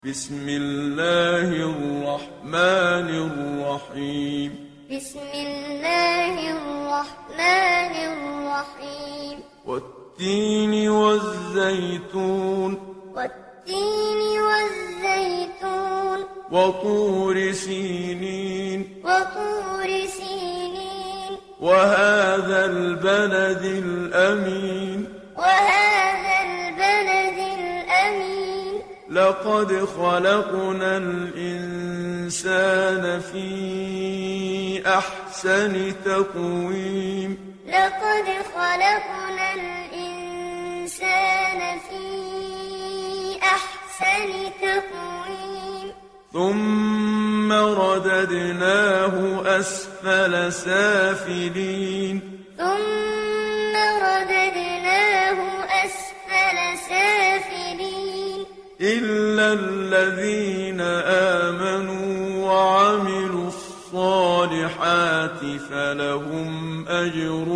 بسم الله الرحمن الرحيم. بسم الله الرحمن الرحيم. والتين والزيتون. والتين والزيتون. وطور سينين. وطور سينين. وهذا البلد الأمين. وهذا البلد الأمين. لقد خلقنا الإنسان في أحسن تقويم. لقد خلقنا الإنسان في أحسن تقويم. ثم رددناه أسفل سافلين. ثم رددناه أسفل سافلين. إلا الذين آمنوا وعملوا الصالحات فلهم أجر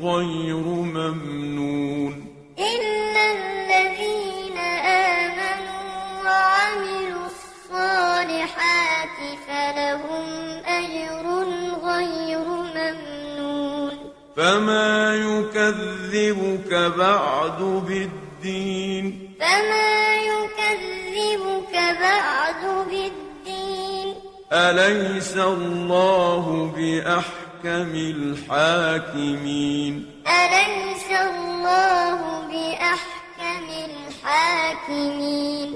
غير ممنون. إلا الذين آمنوا وعملوا الصالحات فلهم أجر غير ممنون. فما يكذبك بعد بالدين. فما يكذبك بعد بالدين. أليس الله بأحكم الحاكمين. أليس الله بأحكم الحاكمين.